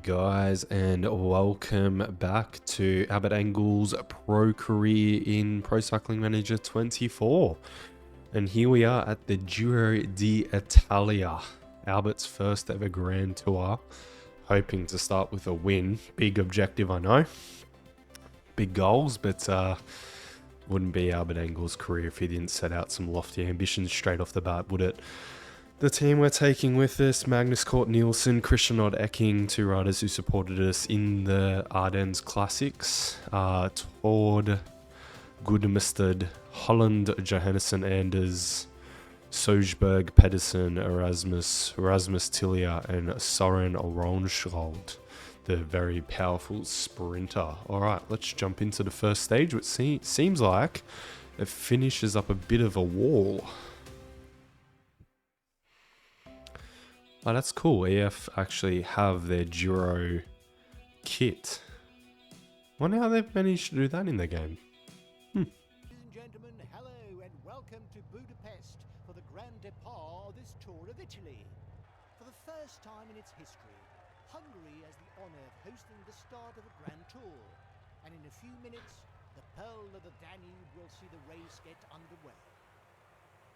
guys, and welcome back to Albert Engel's pro career in Pro Cycling Manager 24. And here we are at the Giro D'Italia, Albert's first ever Grand Tour, hoping to start with a win. Big objective, I know. Big goals, but wouldn't be Albert Engel's career if he didn't set out some lofty ambitions straight off the bat, would it? The team we're taking with us: Magnus Cort Nielsen, Christian Odd Ecking, two riders who supported us in the Ardennes Classics. Tord Gudemestad, Holland, Johannesson Anders, Sojberg, Pedersen, Erasmus Tillier, and Soren Ronschrold, the very powerful sprinter. Alright, let's jump into the first stage, which seems like it finishes up a bit of a wall. Oh, that's cool. EF actually have their Giro kit. Wonder how they've managed to do that in the game. Ladies and gentlemen, hello and welcome to Budapest for the Grand Départ of this Tour of Italy. For the first time in its history, Hungary has the honour of hosting the start of a Grand Tour. And in a few minutes, the Pearl of the Danube will see the race get underway.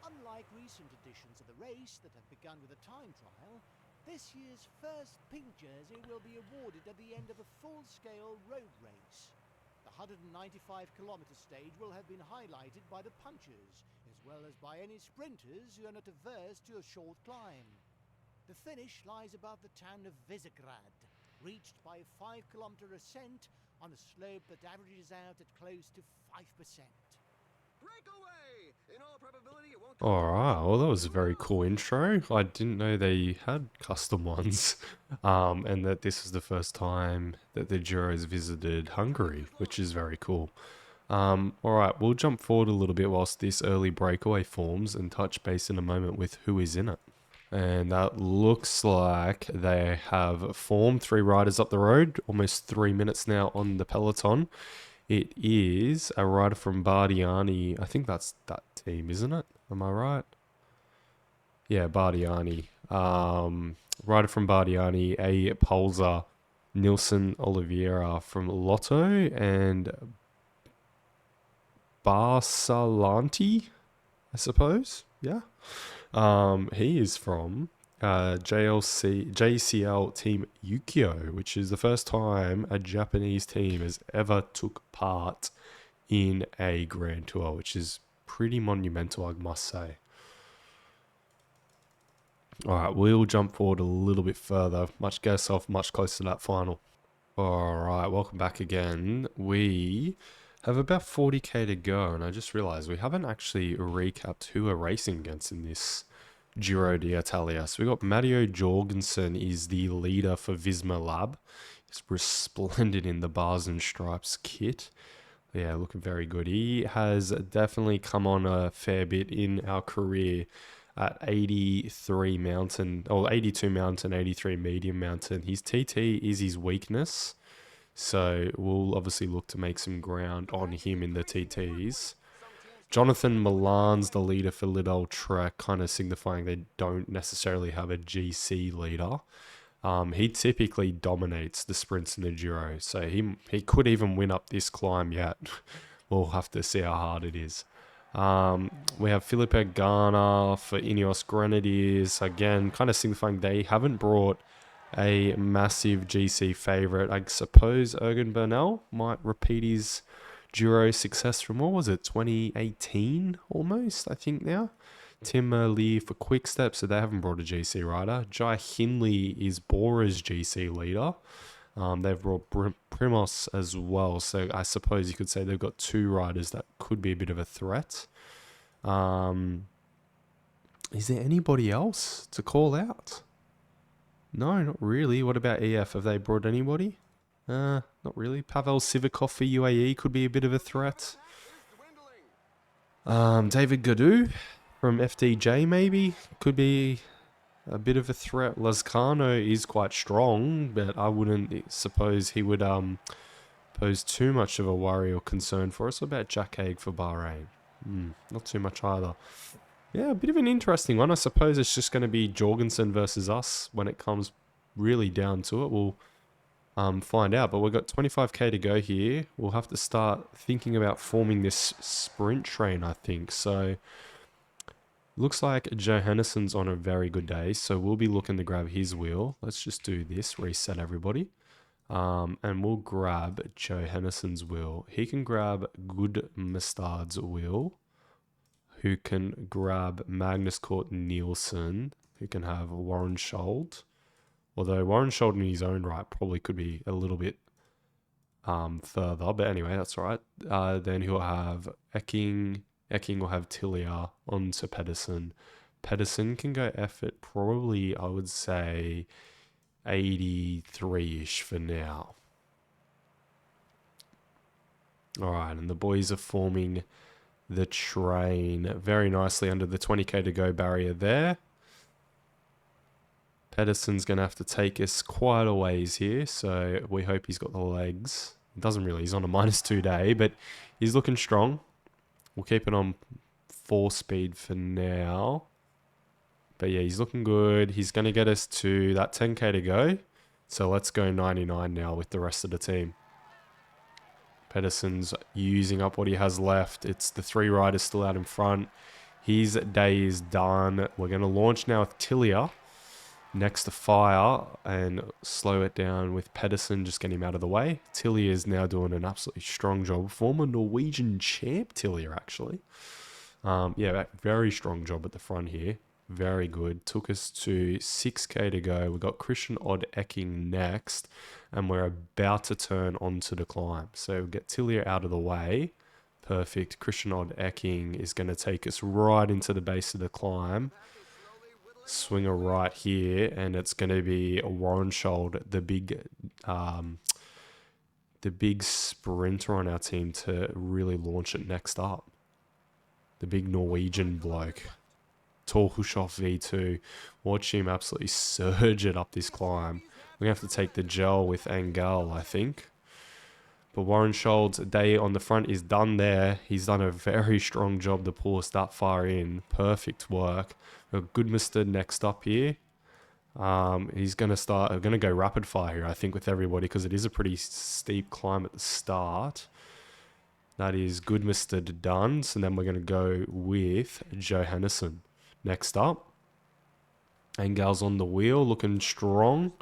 Unlike recent editions of the race that have begun with a time trial, this year's first pink jersey will be awarded at the end of a full-scale road race. The 195-kilometre stage will have been highlighted by the punchers, as well as by any sprinters who are not averse to a short climb. The finish lies above the town of Visegrad, reached by a 5-kilometre ascent on a slope that averages out at close to 5%. Alright, well that was a very cool intro. I didn't know they had custom ones. And that this is the first time that the Giro's visited Hungary, which is very cool. Alright, we'll jump forward a little bit whilst this early breakaway forms and touch base in a moment with who is in it. And that looks like they have formed 3 riders up the road, almost 3 minutes now on the peloton. It is a rider from Bardiani. I think that's that team, isn't it? Am I right? Yeah, Bardiani. Rider from Bardiani, A. Polzer, Nilson Oliveira from Lotto, and Barsalanti, I suppose. Yeah. He is from JCL Team Yukio, which is the first time a Japanese team has ever took part in a Grand Tour, which is pretty monumental, I must say. Alright, we'll jump forward a little bit further, get ourselves much closer to that final. Alright, welcome back again. We have about 40k to go, and I just realized we haven't actually recapped who we're racing against in this Giro D'Italia. So we got Matteo Jorgensen is the leader for Visma Lab. He's resplendent in the bars and stripes kit. Yeah, looking very good. He has definitely come on a fair bit in our career at 83 mountain, or 82 mountain, 83 medium mountain. His TT is his weakness, so we'll obviously look to make some ground on him in the TTs. Jonathan Milan's the leader for Lidl Trek, kind of signifying they don't necessarily have a GC leader. He typically dominates the sprints in the Giro, so he could even win up this climb yet. We'll have to see how hard it is. We have Felipe Garner for Ineos Grenadiers, again, kind of signifying they haven't brought a massive GC favourite. I suppose Ergen Bernal might repeat his Giro success from, what was it, 2018 almost, I think now. Tim Lee for Quickstep, so they haven't brought a GC rider. Jai Hindley is Bora's GC leader. They've brought Primos as well, so I suppose you could say they've got 2 riders that could be a bit of a threat. Is there anybody else to call out? No, not really. What about EF? Have they brought anybody? Not really. Pavel Sivakov for UAE could be a bit of a threat. David Gadu from FDJ maybe could be a bit of a threat. Lazcano is quite strong, but I wouldn't suppose he would pose too much of a worry or concern for us. What about Jack Haig for Bahrain? Not too much either. Yeah, a bit of an interesting one. I suppose it's just going to be Jorgensen versus us when it comes really down to it. We'll find out. But we've got 25k to go here. We'll have to start thinking about forming this sprint train, I think. So looks like Johannesson's on a very good day, so we'll be looking to grab his wheel. Let's just do this, reset everybody. And we'll grab Johannesson's wheel. He can grab Good Mustard's wheel, who can grab Magnus Cort Nielsen, who can have Warren Schold. Although Warren Schold in his own right probably could be a little bit further, but anyway, that's all right. Then he'll have Ecking. Ecking will have Tilia on to Pedersen. Pedersen can go effort probably, I would say, 83-ish for now. All right, and the boys are forming the train very nicely under the 20k to go barrier there. Pedersen's going to have to take us quite a ways here, so we hope he's got the legs. He doesn't really, he's on a -2 day, but he's looking strong. We'll keep it on 4 speed for now. But yeah, he's looking good. He's going to get us to that 10k to go. So let's go 99 now with the rest of the team. Pedersen's using up what he has left. It's the 3 riders still out in front. His day is done. We're going to launch now with Tilia next to fire and slow it down with Pedersen, just get him out of the way. Tilia is now doing an absolutely strong job. Former Norwegian champ Tilia, actually. Yeah, very strong job at the front here. Very good. Took us to 6k to go. We've got Christian Odd Ecking next, and we're about to turn onto the climb. So we'll get Tilia out of the way. Perfect. Christian Odd Ecking is going to take us right into the base of the climb. Swing a right here, and it's going to be a Warren Schold, the big sprinter on our team, to really launch it next up. The big Norwegian bloke. Torhushoff V2. Watch him absolutely surge it up this climb. We're going to have to take the gel with Engel, I think. But Warren Schold's day on the front is done there. He's done a very strong job to pull us that far in. Perfect work. We've got Goodmustard next up here. He's going to go rapid fire here, I think, with everybody, because it is a pretty steep climb at the start. That is Goodmustard done. So then we're going to go with Johannesson next up. Engel's on the wheel, looking strong.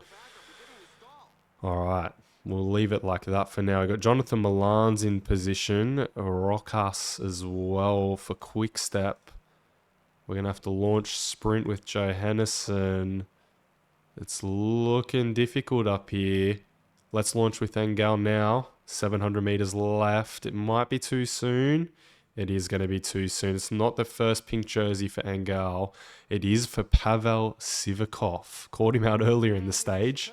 All right. We'll leave it like that for now. We've got Jonathan Milan's in position. Rokas as well for quick step. We're going to have to launch sprint with Johannesson. It's looking difficult up here. Let's launch with Engel now. 700 meters left. It might be too soon. It is going to be too soon. It's not the first pink jersey for Engel. It is for Pavel Sivakov. Caught him out earlier in the stage.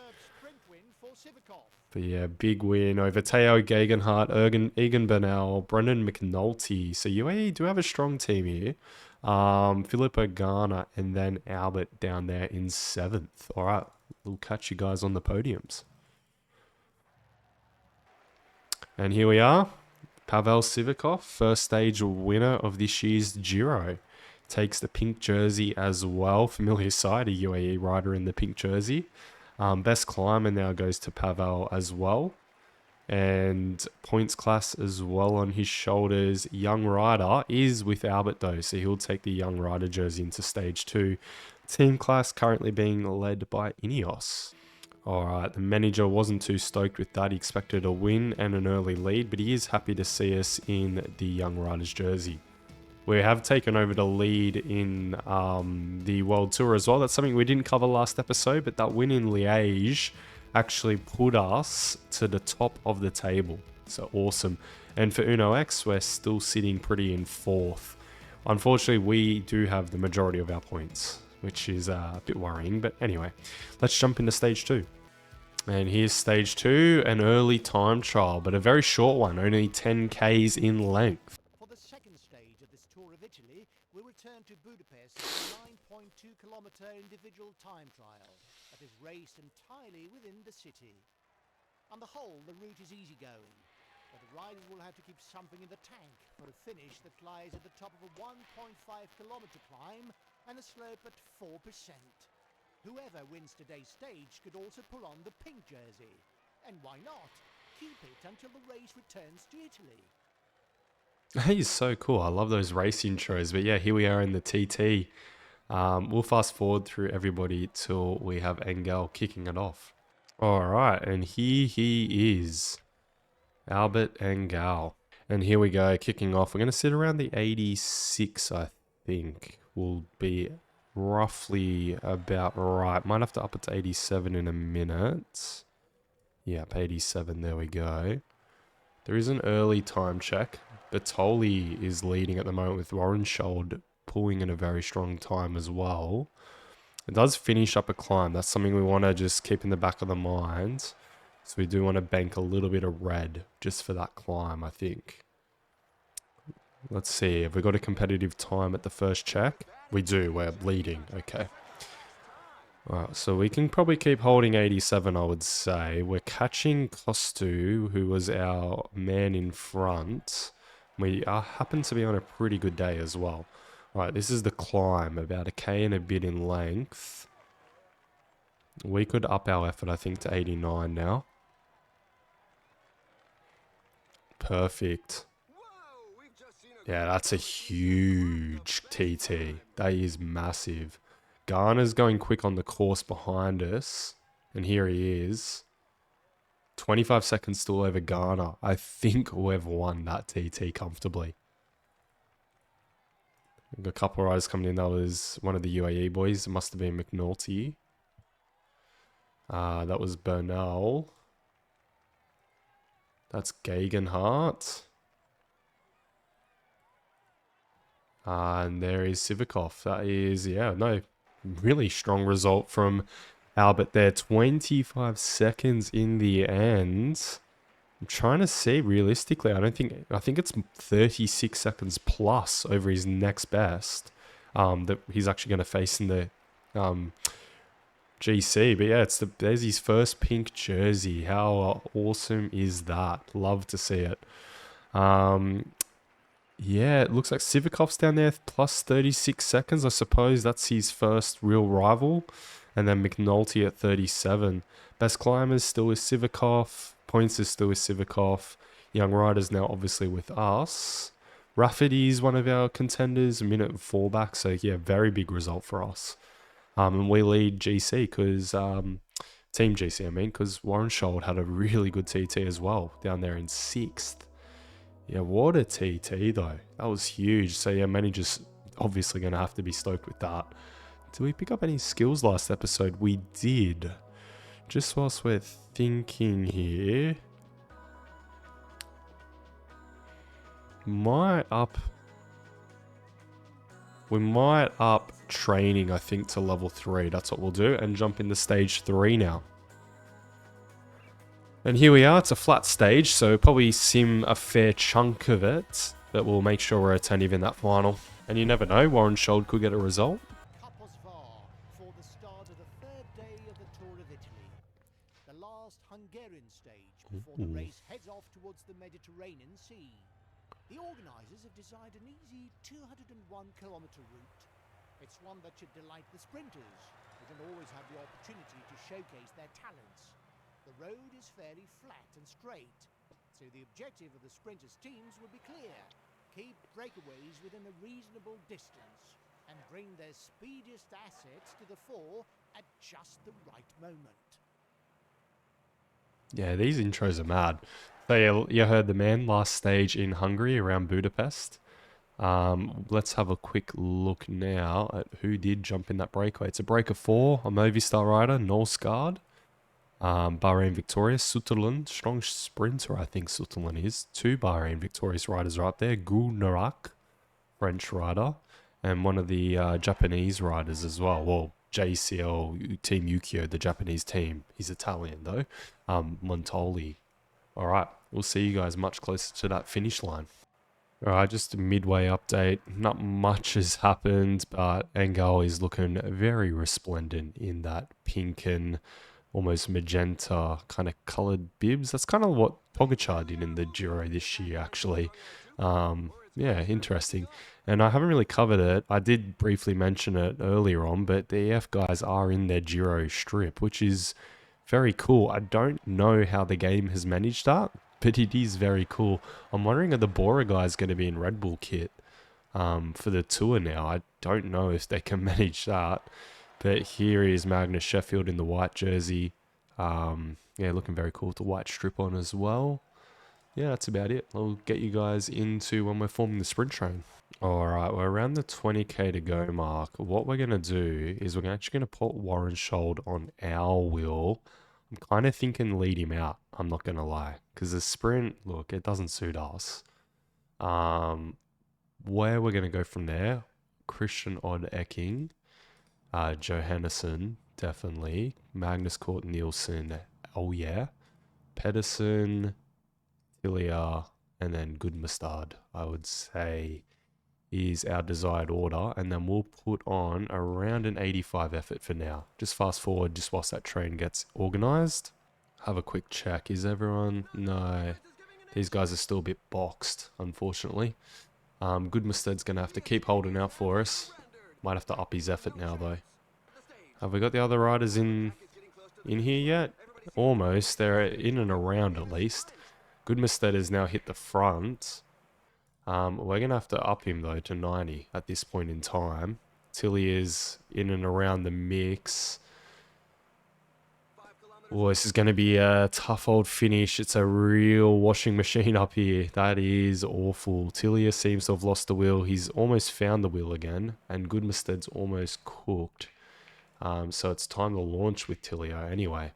But yeah, big win over Teo Gegenhardt, Egan Bernal, Brendan McNulty. So UAE do have a strong team here. Filippo Garner and then Albert down there in 7th. All right, we'll catch you guys on the podiums. And here we are. Pavel Sivakov, first stage winner of this year's Giro. Takes the pink jersey as well. Familiar sight, a UAE rider in the pink jersey. Best climber now goes to Pavel as well. And points class as well on his shoulders. Young rider is with Albert though, so he'll take the young rider jersey into stage 2. Team class currently being led by Ineos. Alright, the manager wasn't too stoked with that. He expected a win and an early lead, but he is happy to see us in the young riders jersey. We have taken over the lead in the World Tour as well. That's something we didn't cover last episode, but that win in Liège actually put us to the top of the table. So awesome. And for Uno X, we're still sitting pretty in 4th. Unfortunately, we do have the majority of our points, which is a bit worrying. But anyway, let's jump into stage 2. And here's stage 2, an early time trial, but a very short one, only 10 Ks in length. For the second stage of this Tour of Italy, we return to Budapest for a 9.2-kilometre individual time trial that is raced entirely within the city. On the whole, the route is easygoing, but the riders will have to keep something in the tank for a finish that lies at the top of a 1.5-kilometre climb and a slope at 4%. Whoever wins today's stage could also pull on the pink jersey. And why not? Keep it until the race returns to Italy. He's so cool. I love those race intros. But yeah, here we are in the TT. We'll fast forward through everybody till we have Engel kicking it off. All right, and here he is, Albert Engel. And here we go, kicking off. We're going to sit around the 86, I think. Will be roughly about right. Might have to up it to 87 in a minute. Yep, 87, there we go. There is an early time check. Bertoli is leading at the moment with Warrenshold pulling in a very strong time as well. It does finish up a climb. That's something we want to just keep in the back of the mind. So we do want to bank a little bit of red just for that climb, I think. Let's see. Have we got a competitive time at the first check? We do. We're leading. Okay. Alright, so we can probably keep holding 87, I would say. We're catching Costu, who was our man in front. We happen to be on a pretty good day as well. Alright, this is the climb, about a K and a bit in length. We could up our effort, I think, to 89 now. Perfect. Yeah, that's a huge TT. That is massive. Garner's going quick on the course behind us. And here he is. 25 seconds still over Garner. I think we've won that TT comfortably. We've got a couple of riders coming in. That was one of the UAE boys. It must have been McNulty. That was Bernal. That's Gegenhardt. And there is Sivakov. That is, yeah, no, really strong result from Albert there. 25 seconds in the end. I'm trying to see realistically. I think it's 36 seconds plus over his next best that he's actually going to face in the GC. But yeah, there's his first pink jersey. How awesome is that? Love to see it. Yeah, it looks like Sivakov's down there plus 36 seconds. I suppose that's his first real rival. And then McNulty at 37. Best climbers still with Sivakov. Points is still with Sivakov. Young riders now obviously with us. Rafferty is one of our contenders, a minute and 4 back. So yeah, very big result for us. And we lead GC because, Team GC I mean, because Warrenshold had a really good TT as well down there in 6th. Yeah, what a TT though. That was huge. So yeah, manager's obviously going to have to be stoked with that. Did we pick up any skills last episode? We did. Just whilst we're thinking here. We might up training, I think, to level 3. That's what we'll do. And jump into stage 3 now. And here we are, it's a flat stage, so probably sim a fair chunk of it, but we'll make sure we're attentive in that final. And you never know, Warrenshold could get a result. For the start of the 3rd day of the Tour of Italy, the last Hungarian stage before the race heads off towards the Mediterranean Sea. The organisers have designed an easy 201-kilometre route. It's one that should delight the sprinters, who don't always have the opportunity to showcase their talents. The road is fairly flat and straight, so the objective of the sprinters' teams will be clear. Keep breakaways within a reasonable distance and bring their speediest assets to the fore at just the right moment. Yeah, these intros are mad. So yeah, you heard the man last stage in Hungary around Budapest. Let's have a quick look now at who did jump in that breakaway. It's a break of 4, a Movistar rider, Norskard. Bahrain victorious, Sutherland, strong sprinter I think Sutherland is. 2 Bahrain victorious riders right there. Gulnarak, French rider, and one of the Japanese riders as well. Well, JCL Team Yukio, the Japanese team. He's Italian though. Montoli. Alright, we'll see you guys much closer to that finish line. Alright, just a midway update. Not much has happened, but Engel is looking very resplendent in that pink and almost magenta kind of coloured bibs. That's kind of what Pogačar did in the Giro this year, actually. Yeah, interesting. And I haven't really covered it. I did briefly mention it earlier on, but the EF guys are in their Giro strip, which is Very cool. I don't know how the game has managed that, but it is very cool. I'm wondering, are the Bora guys going to be in Red Bull kit for the tour now? I don't know if they can manage that. But here is Magnus Sheffield in the white jersey. Yeah, looking very cool with the white strip on as well. Yeah, that's about it. I'll get you guys into when we're forming the sprint train. Alright, we're around the 20k to go mark. What we're going to do is we're actually going to put Warren Schold on our wheel. I'm kind of thinking lead him out, I'm not going to lie. Because the sprint, look, it doesn't suit us. Where we're going to go from there, Christian Odd Ecking, Johannesson, definitely. Magnus Cort Nielsen, oh yeah. Pedersen, Ilya, and then Goodmustard, I would say, is our desired order. And then we'll put on around an 85 effort for now. Just fast forward, just whilst that train gets organised. Have a quick check. Is everyone? No. These guys are still a bit boxed, unfortunately. Goodmustard's going to have to keep holding out for us. Might have to up his effort now, though. Have we got the other riders in here yet? Almost. They're in and around, at least. Goodmustard has now hit the front. We're going to have to up him, though, to 90 at this point in time. Tilly is in and around the mix. Oh, this is going to be a tough old finish. It's a real washing machine up here. That is awful. Tilia seems to have lost the wheel. He's almost found the wheel again. And Goodmusted's almost cooked. So it's time to launch with Tilia anyway.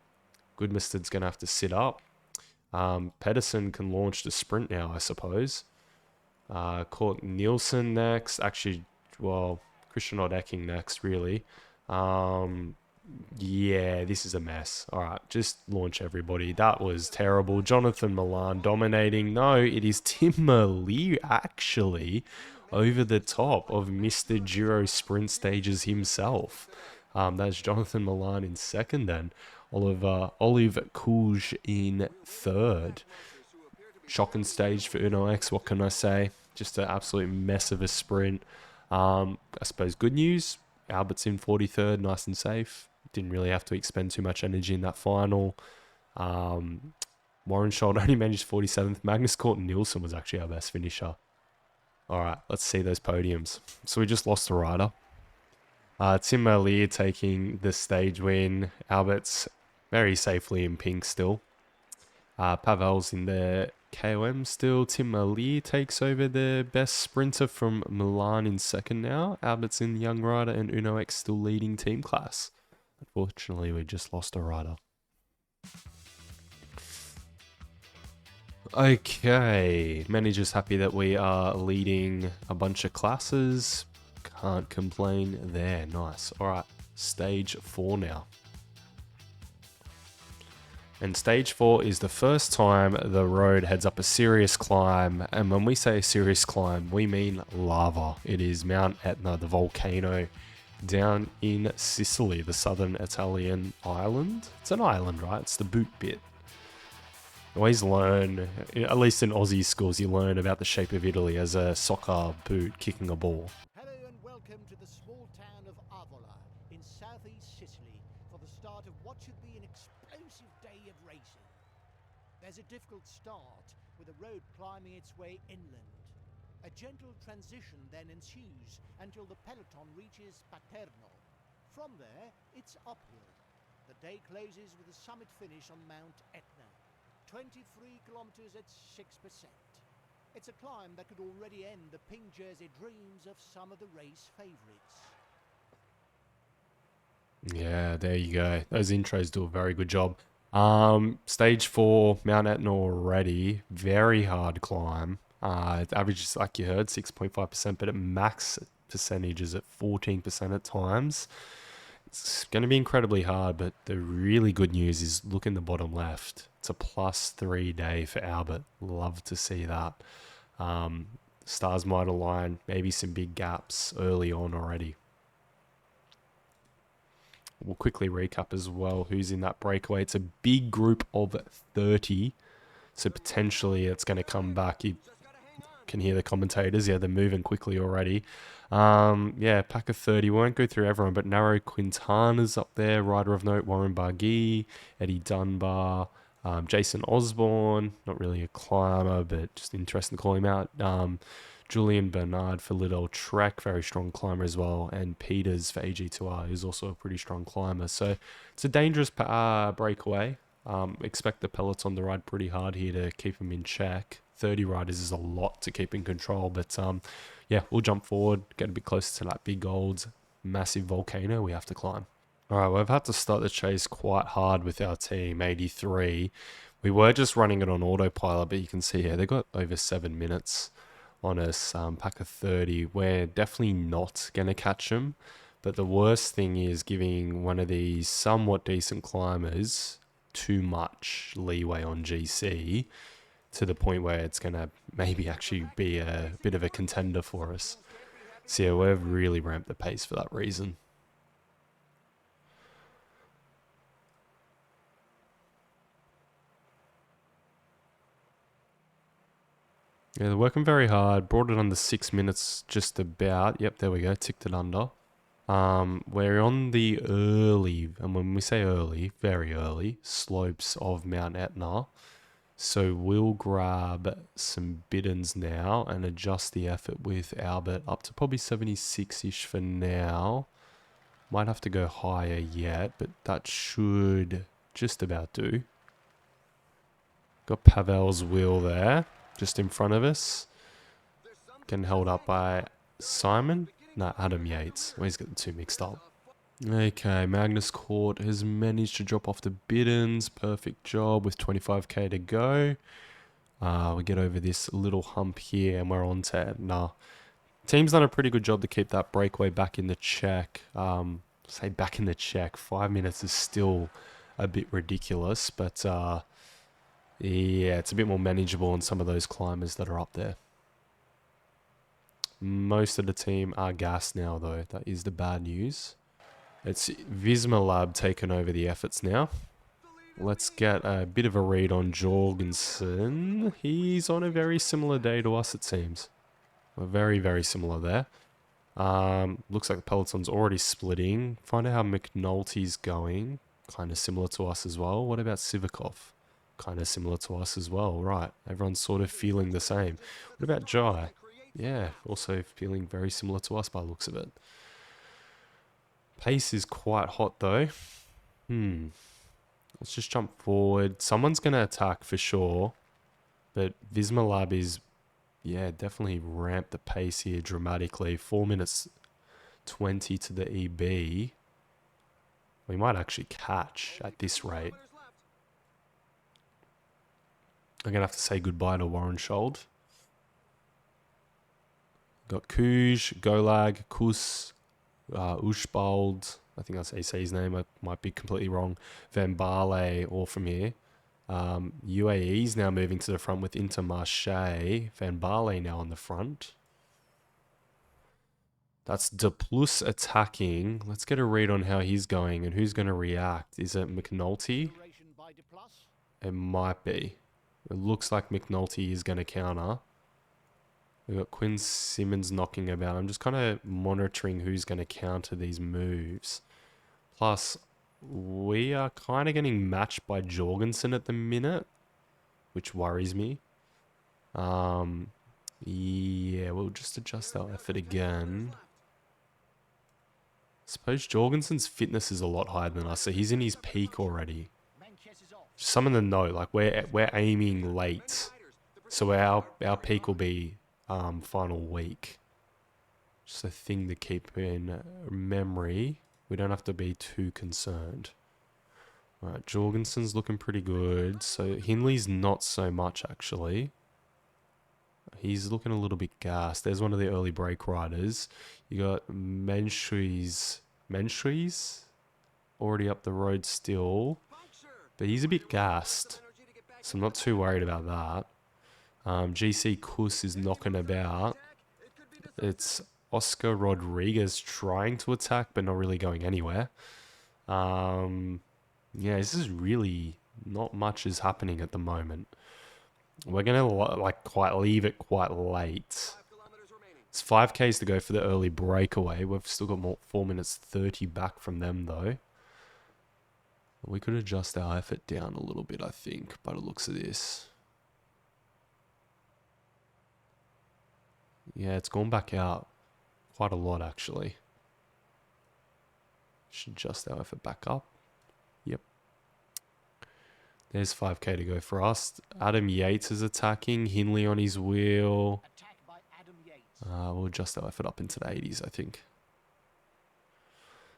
Goodmusted's going to have to sit up. Pedersen can launch the sprint now, I suppose. Caught Nielsen next. Actually, well, Christian Odd-Ecking next, really. Yeah, this is a mess. Alright, just launch everybody. That was terrible. Jonathan Milan dominating. No, it is Tim Merlier, actually, over the top of Mr. Giro Sprint Stages himself. That's Jonathan Milan in second then. Olive Couge in third. Shocking stage for Uno X, what can I say? Just an absolute mess of a sprint. I suppose good news, Albert's in 43rd, nice and safe. Didn't really have to expend too much energy in that final. Warren Schold only managed 47th. Magnus Cort Nielsen was actually our best finisher. Alright, let's see those podiums. So we just lost a rider. Tim Merlier taking the stage win. Albert's very safely in pink still. Pavel's in the KOM still. Tim Merlier takes over the best sprinter from Milan in second now. Albert's in young rider and Uno X still leading team class. Unfortunately, we just lost a rider. Okay, manager's happy that we are leading a bunch of classes. Can't complain there. Nice. Alright, stage 4 now. And stage 4 is the first time the road heads up a serious climb. And when we say a serious climb, we mean lava. It is Mount Etna, the volcano down in Sicily, the southern Italian island. It's an island, right? It's the boot bit. Always learn, at least in Aussie schools, you learn about the shape of Italy as a soccer boot kicking a ball. Hello and welcome to the small town of Avola in southeast Sicily for the start of what should be an explosive day of racing. There's a difficult start with the road climbing its way inland. A gentle transition then ensues until the peloton reaches Paterno. From there, it's uphill. The day closes with a summit finish on Mount Etna. 23 kilometers at 6%. It's a climb that could already end the pink jersey dreams of some of the race favourites. Yeah, there you go. Those intros do a very good job. Stage 4, Mount Etna already. Very hard climb. It averages, like you heard, 6.5%, but at max percentage is at 14% at times. It's going to be incredibly hard, but the really good news is look in the bottom left. It's a +3 day for Albert. Love to see that. Stars might align, maybe some big gaps early on already. We'll quickly recap as well who's in that breakaway. It's a big group of 30, so potentially it's going to come back. can hear the commentators. Yeah, they're moving quickly already. Yeah, pack of 30. We won't go through everyone, but Narrow Quintana's up there. Rider of note, Warren Barguil, Eddie Dunbar, Jason Osborne. Not really a climber, but just interesting to call him out. Julian Bernard for Liddell Trek, very strong climber as well. And Peters for AG2R, who's also a pretty strong climber. So it's a dangerous breakaway. Expect the peloton to ride pretty hard here to keep them in check. 30 riders is a lot to keep in control, but yeah, we'll jump forward, get a bit closer to that big gold massive volcano we have to climb. All right, we've had to start the chase quite hard with our team, 83. We were just running it on autopilot, but you can see here, they got over 7 minutes on us, pack of 30. We're definitely not going to catch them, but the worst thing is giving one of these somewhat decent climbers too much leeway on GC to the point where it's going to maybe actually be a bit of a contender for us. So yeah, we've really ramped the pace for that reason. Yeah, they're working very hard. Brought it under 6 minutes just about. Yep, there we go. Ticked it under. We're on the early, and when we say early, very early, slopes of Mount Etna. So we'll grab some biddens now and adjust the effort with Albert up to probably 76-ish for now. Might have to go higher yet, but that should just about do. Got Pavel's wheel there, just in front of us. Getting held up by Simon. No, Adam Yates. Always get the two mixed up. Okay, Magnus Court has managed to drop off the biddens. Perfect job with 25k to go. We get over this little hump here and we're on to Etna. Team's done a pretty good job to keep that breakaway back in the check. Say back in the check. 5 minutes is still a bit ridiculous, but yeah, it's a bit more manageable on some of those climbers that are up there. Most of the team are gassed now, though. That is the bad news. It's Visma Lab taking over the efforts now. Let's get a bit of a read on Jorgensen. He's on a very similar day to us, it seems. We're very, very similar there. Looks like the peloton's already splitting. Find out how McNulty's going. Kind of similar to us as well. What about Sivakov? Kind of similar to us as well. Right. Everyone's sort of feeling the same. What about Jai? Yeah, also feeling very similar to us by the looks of it. Pace is quite hot though. Let's just jump forward. Someone's going to attack for sure. But Visma Lab is, yeah, definitely ramped the pace here dramatically. 4 minutes 20 to the EB. We might actually catch at this rate. I'm going to have to say goodbye to Warren Schold. Got Kuj, Golag, Kus, Ushbald. I think that's how you say his name. I might be completely wrong. Van Barley, all from here. UAE's now moving to the front with Intermarché. Van Barley now on the front. That's De Plus attacking. Let's get a read on how he's going and who's going to react. Is it McNulty? It might be. It looks like McNulty is going to counter. We've got Quinn Simmons knocking about. I'm just kind of monitoring who's going to counter these moves. Plus, we are kind of getting matched by Jorgensen at the minute, which worries me. Yeah, we'll just adjust our effort again. Suppose Jorgensen's fitness is a lot higher than us, so he's in his peak already. Just something to note, like we're aiming late, so our peak will be final week. Just a thing to keep in memory. We don't have to be too concerned. Alright, Jorgensen's looking pretty good. So Hindley's not so much actually. He's looking a little bit gassed. There's one of the early break riders. You got Menschries already up the road still. But he's a bit gassed. So I'm not too worried about that. GC Kus is knocking about. It's Oscar Rodriguez trying to attack, but not really going anywhere. Yeah, this is really not much is happening at the moment. We're going to leave it quite late. It's 5Ks to go for the early breakaway. We've still got more 4 minutes 30 back from them though. We could adjust our effort down a little bit, I think, by the looks of this. Yeah, it's gone back out quite a lot actually. Should adjust our effort back up. Yep. There's 5K to go for us. Adam Yates is attacking. Hindley on his wheel. Attack by Adam Yates. We'll adjust our effort up into the 80s, I think.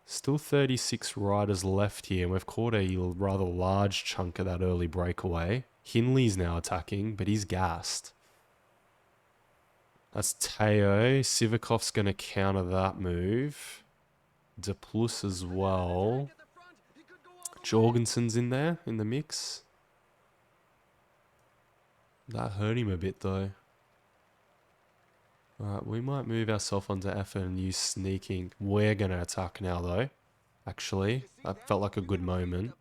Still 36 riders left here, and we've caught a rather large chunk of that early breakaway. Hindley's now attacking, but he's gassed. That's Teo. Sivakov's going to counter that move. De Plus as well. Jorgensen's in there, in the mix. That hurt him a bit though. Alright, we might move ourselves onto effort and use sneaking. We're going to attack now though. Actually, that felt like a good moment.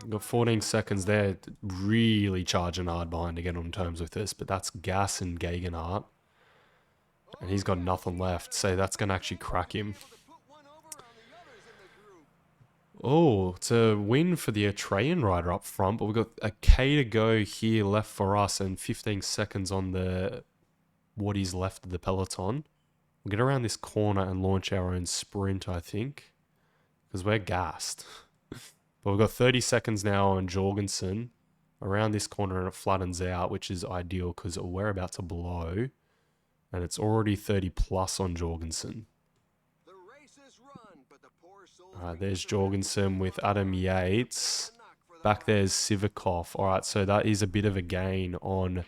We've got 14 seconds there. Really charging hard behind to get on terms with this, but that's Gas and Gegenhardt. And he's got nothing left, so that's going to actually crack him. Oh, it's a win for the Atrean rider up front, but we've got a K to go here left for us and 15 seconds on the what is left of the peloton. We'll get around this corner and launch our own sprint, I think, because we're gassed. But we've got 30 seconds now on Jorgensen around this corner and it flattens out, which is ideal because we're about to blow. And it's already 30 plus on Jorgensen. Alright, there's Jorgensen with Adam Yates. Back there's Sivakov. Alright, so that is a bit of a gain on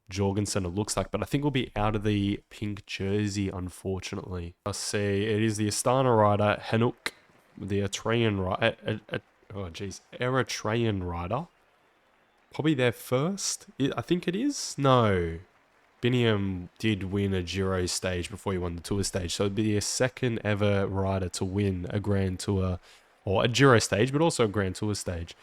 Jorgensen, it looks like. But I think we'll be out of the pink jersey, unfortunately. I see, it is the Astana rider, Henuk. The Eritrean rider. Eritrean rider. Probably their first? I think it is? No. Biniam did win a Giro stage before he won the Tour stage, so it'd be a second ever rider to win a Grand Tour, or a Giro stage, but also a Grand Tour stage.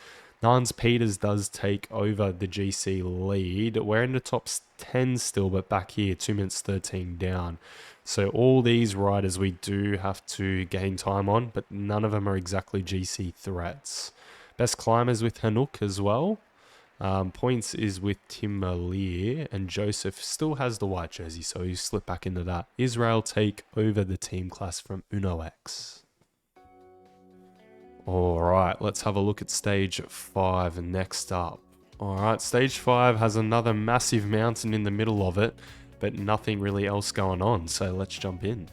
Nans Peters does take over the GC lead. We're in the top 10 still, but back here, 2 minutes 13 down. So all these riders we do have to gain time on, but none of them are exactly GC threats. Best climbers with Hanuk as well. Points is with Tim Merlier, and Joseph still has the white jersey, so you slip back into that. Israel take over the team class from UNOX. Alright, let's have a look at stage 5 next up. Alright, stage 5 has another massive mountain in the middle of it, but nothing really else going on, so let's jump in.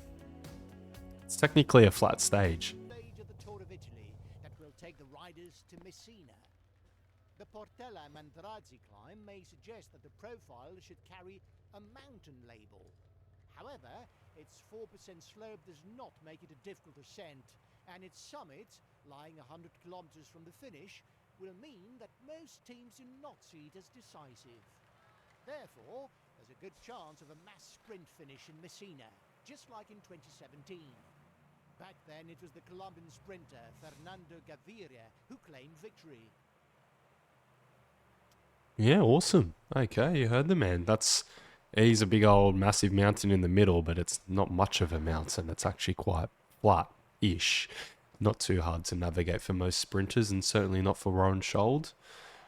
It's technically a flat stage. Stage of the Tour of Italy that will take the riders to Messina. The Portella Mandrazi climb may suggest that the profile should carry a mountain label. However, its 4% slope does not make it a difficult ascent, and its summit, lying 100 kilometers from the finish, will mean that most teams do not see it as decisive. Therefore, there's a good chance of a mass sprint finish in Messina, just like in 2017. Back then, it was the Colombian sprinter Fernando Gaviria who claimed victory. Yeah, awesome. Okay, you heard the man. He's a big old massive mountain in the middle, but it's not much of a mountain. It's actually quite flat-ish. Not too hard to navigate for most sprinters, and certainly not for Ron Schold.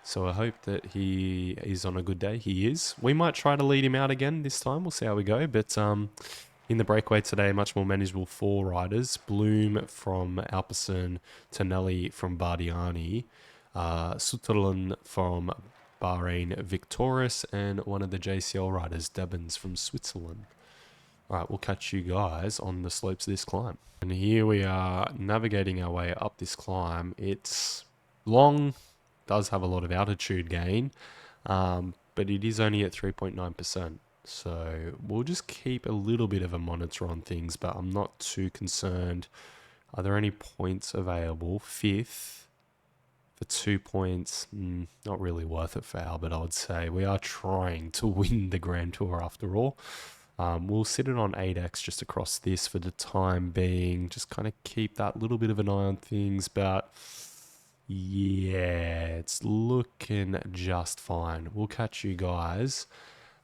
So I hope that he is on a good day. He is. We might try to lead him out again this time. We'll see how we go. But in the breakaway today, much more manageable 4 riders. Bloom from Alpecin, Tonelli from Bardiani, Sutherland from Bahrain Victoris, and one of the JCL riders, Debbins from Switzerland. Alright, we'll catch you guys on the slopes of this climb. And here we are navigating our way up this climb. It's long, does have a lot of altitude gain, but it is only at 3.9%. So we'll just keep a little bit of a monitor on things, but I'm not too concerned. Are there any points available? 5th. For 2 points, not really worth it for Albert, I would say. We are trying to win the Grand Tour after all. We'll sit it on 8x just across this for the time being. Just kind of keep that little bit of an eye on things. But Yeah, it's looking just fine. We'll catch you guys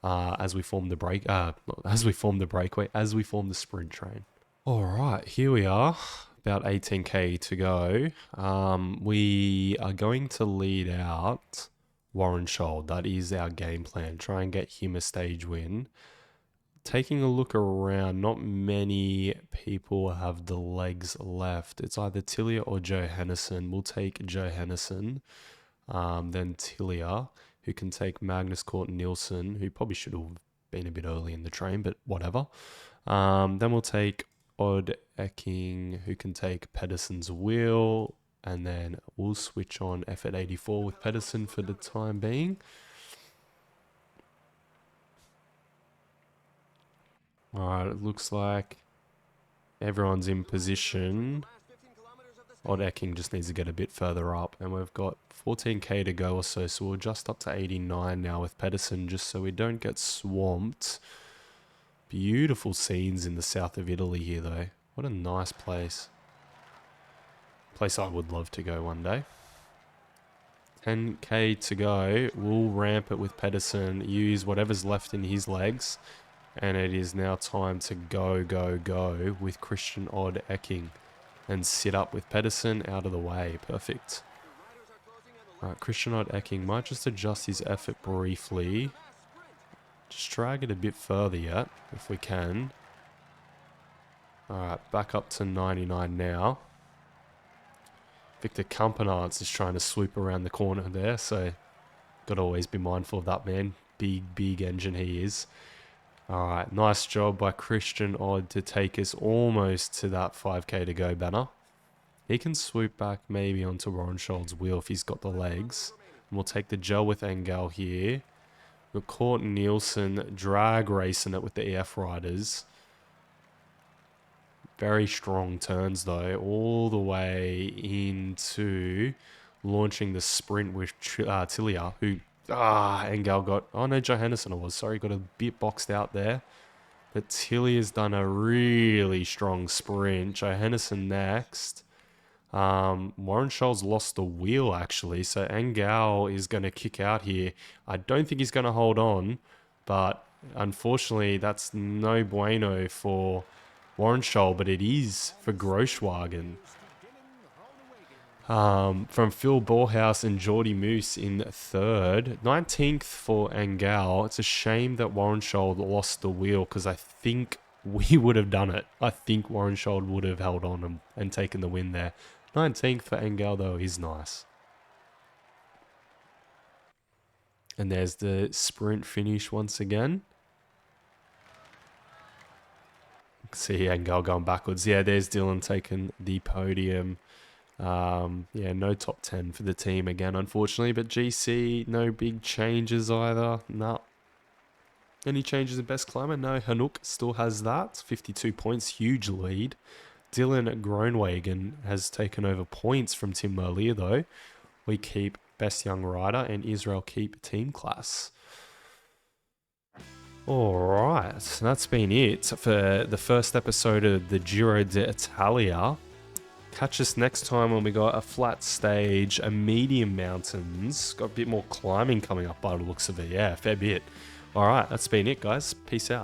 as we form the as we form the sprint train. All right, here we are, about 18k to go. We are going to lead out Warren Scholl. That is our game plan. Try and get him a stage win. Taking a look around, not many people have the legs left. It's either Tilia or Joe Hennison. We'll take Joe Hennison. Then Tilia, who can take Magnus Cort Nielsen, who probably should have been a bit early in the train, but whatever. Then we'll take Odd Ecking, who can take Pedersen's wheel. And then we'll switch on F at 84 with Pedersen for the time being. Alright, it looks like everyone's in position. Odd Ecking just needs to get a bit further up. And we've got 14k to go or so. So we'll just up to 89 now with Pedersen, just so we don't get swamped. Beautiful scenes in the south of Italy here, though. What a nice place. Place I would love to go one day. 10k to go. We'll ramp it with Pedersen. Use whatever's left in his legs. And it is now time to go with Christian Odd Ecking. And sit up with Pedersen out of the way. Perfect. Alright, Christian Odd Ecking might just adjust his effort briefly. Just drag it a bit further yet, if we can. Alright, back up to 99 now. Victor Campenarts is trying to swoop around the corner there, so got to always be mindful of that man. Big engine he is. Alright, nice job by Christian Odd to take us almost to that 5k to go banner. He can swoop back maybe onto Warren Scholl's wheel if he's got the legs. And we'll take the gel with Engel here. We've got Cort Nielsen drag racing it with the EF riders. Very strong turns though, all the way into launching the sprint with Tilia, who Engel got, oh no, Johannesson it was, sorry, got a bit boxed out there. But Tilia's done a really strong sprint. Johannesson next. Warren Scholl's lost the wheel actually, so Engel is going to kick out here. I don't think he's going to hold on, but unfortunately that's no bueno for Warren Scholl, but it is for Groschwagen. From Phil Borhaus and Geordie Moose in third. 19th for Engel. It's a shame that Warren Scholl lost the wheel because I think we would have done it. I think Warren Scholl would have held on and taken the win there. 19th for Engel though is nice. And there's the sprint finish once again. See Engel going backwards. Yeah, there's Dylan taking the podium. Yeah, no top 10 for the team again, unfortunately. But GC, no big changes either. No. Any changes in best climber? No, Hanuk still has that. 52 points, huge lead. Dylan Groenwagen has taken over points from Tim Merlier, though. We keep best young rider, and Israel keep team class. Alright, so that's been it for the first episode of the Giro D'Italia. Catch us next time when we got a flat stage, a medium mountains. Got a bit more climbing coming up by the looks of it. Yeah, fair bit. Alright, that's been it, guys. Peace out.